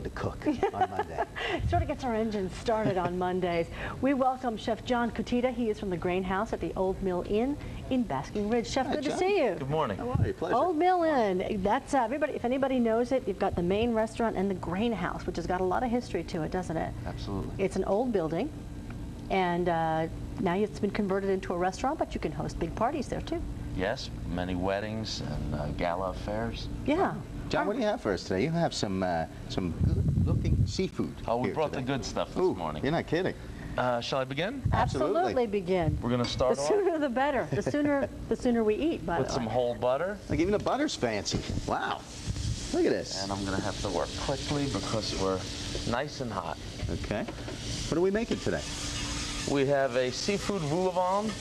to cook on Monday. Sort of gets our engines started on Mondays. We welcome Chef John Kutita. He is from the Grain House at the Old Mill Inn in Basking Ridge. Chef, good to see you. Good morning. How are you? Pleasure. Old Mill Inn. That's everybody. If anybody knows it, you've got the main restaurant and the Grain House, which has got a lot of history to it, doesn't it? Absolutely. It's an old building, and now it's been converted into a restaurant, but you can host big parties there too. Yes, many weddings and gala affairs. Yeah. John, what do you have for us today? You have some good-looking seafood. Oh, we here brought today. the good stuff this Ooh, morning. You're not kidding. Shall I begin? Absolutely begin. We're going to start The off sooner the better. The sooner we eat, by with the some way. whole butter. Like even the butter's fancy. Wow. Look at this. And I'm going to have to work quickly because we're nice and hot. Okay. What are we making today? We have a seafood vol au vent.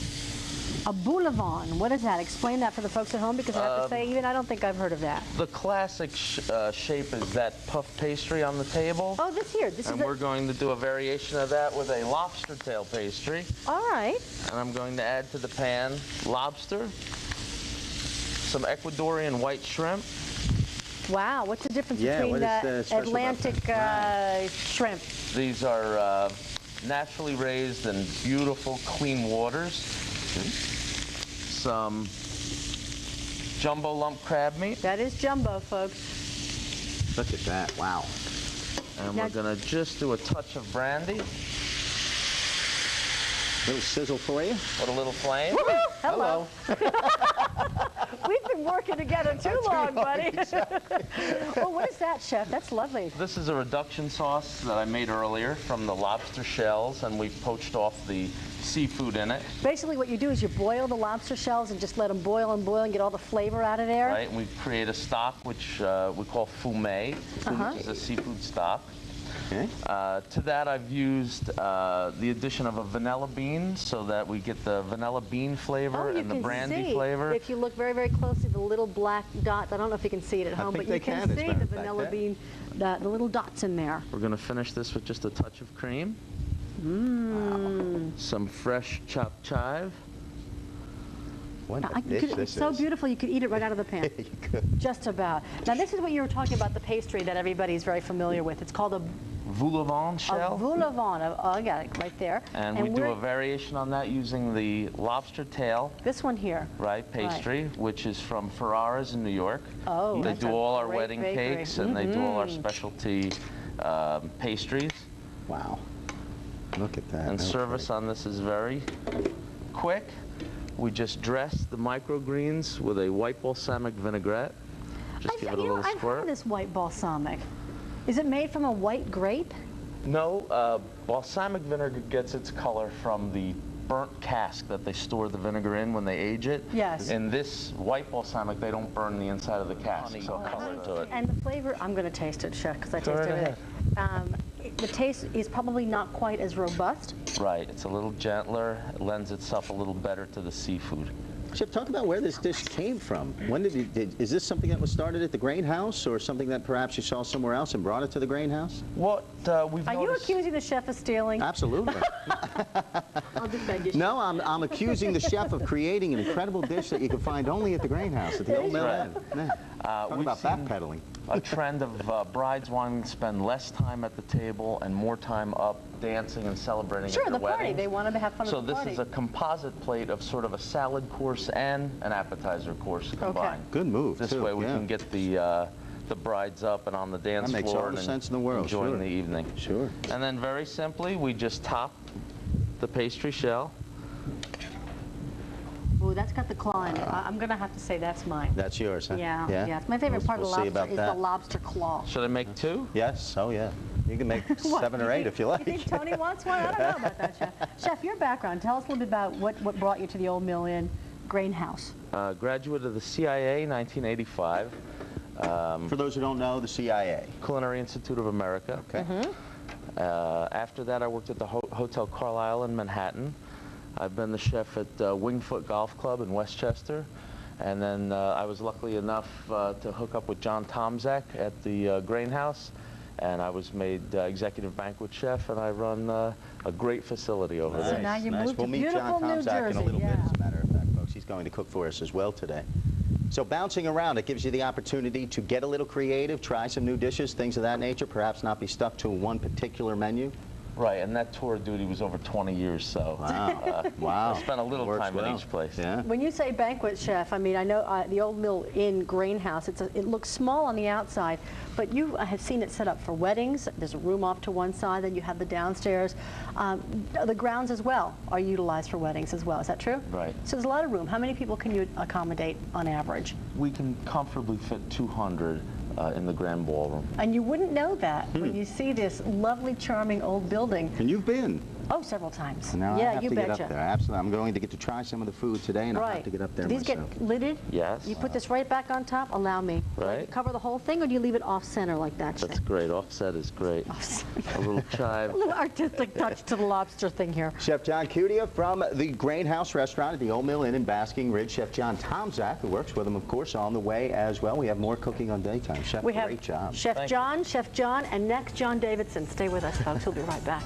A boulevard. What is that? Explain that for the folks at home, because I have to say, even I don't think I've heard of that. The classic shape is that puff pastry on the table. Oh, this here. This And is we're going to do a variation of that with a lobster tail pastry. all right. And I'm going to add to the pan lobster, some Ecuadorian white shrimp. Wow. What's the difference Yeah, between what is special about Atlantic that? shrimp? These are naturally raised in beautiful, clean waters. Some jumbo lump crab meat. That is jumbo, folks. Look at that. Wow. And Now- we're going to just do a touch of brandy Little sizzle for you. with a little flame. Woo-hoo! Hello. We've been working together too long, buddy. Oh, what is that, Chef? That's lovely. This is a reduction sauce that I made earlier from the lobster shells, and we poached off the seafood in it. Basically, what you do is you boil the lobster shells and just let them boil and boil and get all the flavor out of there. Right, and we create a stock which we call fumet, which is a seafood stock. Okay. To that, I've used the addition of a vanilla bean so that we get the vanilla bean flavor Oh, you and the can brandy see, flavor. if you look very, very closely, the little black dots. I don't know if you can see it at home, think but you they can, can as a see matter the of fact, vanilla yeah. bean, the little dots in there. We're going to finish this with just a touch of cream. Mmm. Some fresh chopped chive. What a You dish could, this it's so is. beautiful, you could eat it right out of the pan. You could. Just about. Now, this is what you were talking about, the pastry that everybody's very familiar with. It's called a Vol au vent shell. vol au vent. Oh, I got it right there. And we do we're- a variation on that using the lobster tail, this one here. right, pastry, which is from Ferrara's in New York. Oh, They that's do a all our great wedding bakery. cakes, and they do all our Mhm. specialty pastries. Wow. Look at that. And Okay. service on this is very quick. We just dress the microgreens with a white balsamic vinaigrette. Just give it a little I've heard squirt. of this white balsamic. Is it made from a white grape? No, balsamic vinegar gets its color from the burnt cask that they store the vinegar in when they age it. Yes. In this white balsamic, they don't burn the inside of the cask, so color to it. And the flavor, I'm going to taste it, Chef, because I Go taste right everything. The taste is probably not quite as robust. Right, it's a little gentler, it lends itself a little better to the seafood. Chef, talk about where this dish came from. When is this something that was started at the Grain House, or something that perhaps you saw somewhere else and brought it to the Grain House? What we've Are you noticed... accusing the chef of stealing? Absolutely. I'll defend you. No, I'm accusing the chef of creating an incredible dish that you can find only at the Grain House at the Old Mill Right. Inn. Yeah. Talk we've about seen backpedaling. a trend of brides wanting to spend less time at the table and more time up dancing and celebrating Sure, at their the party. weddings. They wanted to have fun So at the this party. is a composite plate of sort of a salad course and an appetizer course combined. Good move, This too. way we yeah. can get the brides up and on the dance That makes floor all the and sense in the world, enjoying sure. the evening. Sure. And then very simply, we just top the pastry shell. Ooh, that's got the claw in it. I'm going to have to say that's mine. That's yours, huh? Yeah, yeah. My favorite part of We'll the see lobster about is that. the lobster claw. Should I make two? Yes, oh yeah. You can make What, 7 or 8 if you like. You think Tony wants one? I don't know about that, Chef. Chef, your background. Tell us a little bit about what brought you to the Old Mill Inn Grain House. Graduate of the CIA, 1985. For those who don't know, the CIA. Culinary Institute of America. Okay. After that, I worked at the Hotel Carlisle in Manhattan. I've been the chef at Wingfoot Golf Club in Westchester. And then I was lucky enough to hook up with John Tomczak at the Grain House. And I was made executive banquet chef, and I run a great facility over So there. now you moved to We'll meet beautiful John New Tomczak in a Jersey, little bit, yeah. as a matter of fact, folks. He's going to cook for us as well today. So bouncing around, it gives you the opportunity to get a little creative, try some new dishes, things of that nature, perhaps not be stuck to one particular menu. Right, and that tour of duty was over 20 years, so Wow. I spent a little Works time well. in each place. Yeah. When you say banquet chef, I mean, I know the Old Mill Inn Grain House, it looks small on the outside, but you have seen it set up for weddings. There's a room off to one side, then you have the downstairs. The grounds as well are utilized for weddings as well. Is that true? Right. So there's a lot of room. How many people can you accommodate on average? We can comfortably fit 200 in the grand ballroom. And you wouldn't know that when you see this lovely, charming old building. And you've been. Oh, several times. Now yeah, I have you to betcha. get up there. Absolutely. I'm going to get to try some of the food today, and I'll Right. have to get up there Do these myself. get lidded? Yes. You put this right back on top? Allow me. Right. Cover the whole thing, or do you leave it off center like that? That's great. Offset is great. A little chive. A little artistic touch to the lobster thing here. Chef John Cutia from the Grain House restaurant at the Old Mill Inn in Basking Ridge. Chef John Tomczak, who works with him, of course, on the way as well. We have more cooking on daytime. Chef, We have great job. Chef Thank John, and next John Davidson. Stay with us, folks. We'll be right back.